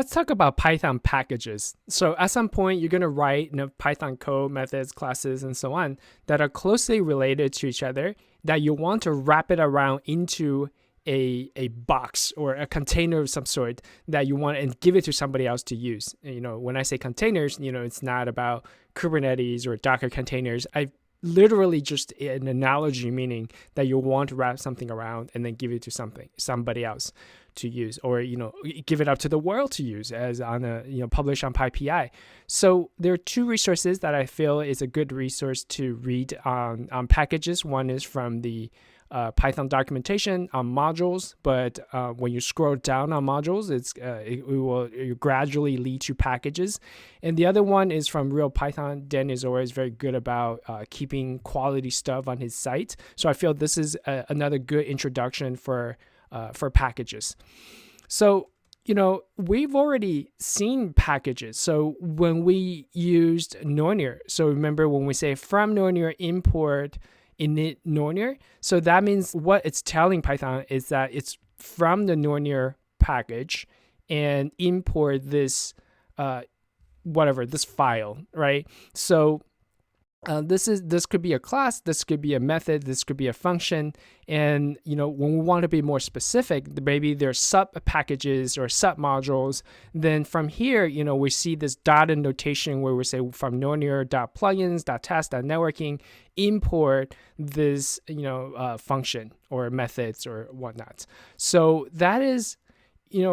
Let's talk about Python packages. So at some point, you're going to write Python code, methods, classes, and so on that are closely related to each other that you want to wrap it around into a box or a container of some sort that you want and give it to somebody else to use. When I say containers, it's not about Kubernetes or Docker containers. I literally just an analogy, meaning that you want to wrap something around and then give it to somebody else to use, or give it up to the world to use as on a publish on PyPI. So there are two resources that I feel is a good resource to read on packages. One is from the Python documentation on modules, but when you scroll down on modules, it will gradually lead to packages. And the other one is from Real Python. Dan is always very good about keeping quality stuff on his site. So I feel this is another good introduction for packages. So we've already seen packages. So when we used Nornir, so remember when we say from Nornir import init Nornir, so that means what it's telling Python is that it's from the Nornir package and import this this file, right? So this could be a class, this could be a method, this could be a function. And when we want to be more specific, maybe there's sub packages or sub modules. Then from here, we see this dotted notation where we say from Nornir.plugins.task.networking import this function or methods or whatnot. So that is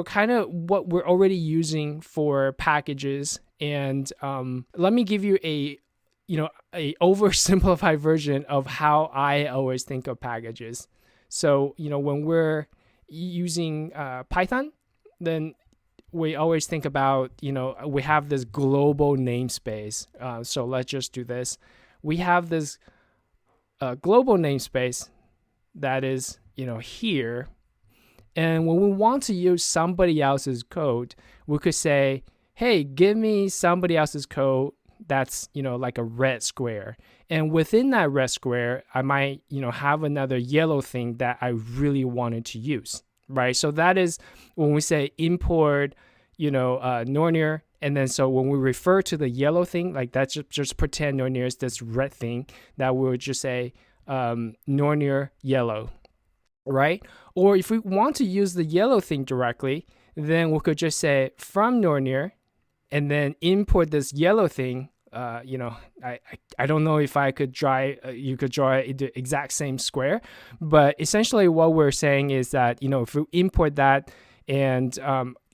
kind of what we're already using for packages. And let me give you a oversimplified version of how I always think of packages. So, when we're using Python, then we always think about, we have this global namespace. So let's just do this. We have this global namespace that is, here. And when we want to use somebody else's code, we could say, hey, give me somebody else's code that's like a red square, and within that red square I might have another yellow thing that I really wanted to use, right? So that is when we say import Nornir, and then so when we refer to the yellow thing, like that's just pretend Nornir is this red thing, that we would just say Nornir yellow, right? Or if we want to use the yellow thing directly, then we could just say from Nornir and then import this yellow thing. I don't know if I could you could draw the exact same square, but essentially what we're saying is that if we import that and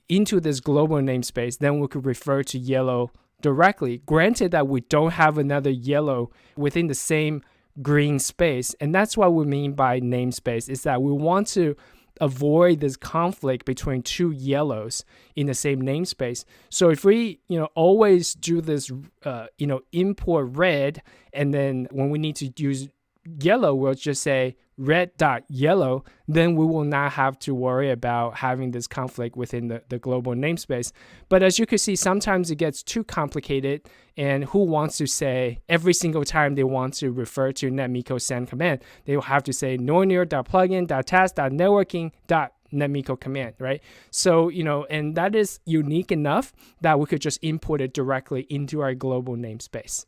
into this global namespace, then we could refer to yellow directly. Granted that we don't have another yellow within the same green space, and that's what we mean by namespace, is that we want to avoid this conflict between two yellows in the same namespace. So if we, always do this, import red, and then when we need to use yellow, we'll just say red.yellow, then we will not have to worry about having this conflict within the global namespace. But as you can see, sometimes it gets too complicated, and who wants to say every single time they want to refer to netmiko send command, they will have to say nornir.plugin.task.networking.netmiko command, right? So, and that is unique enough that we could just import it directly into our global namespace.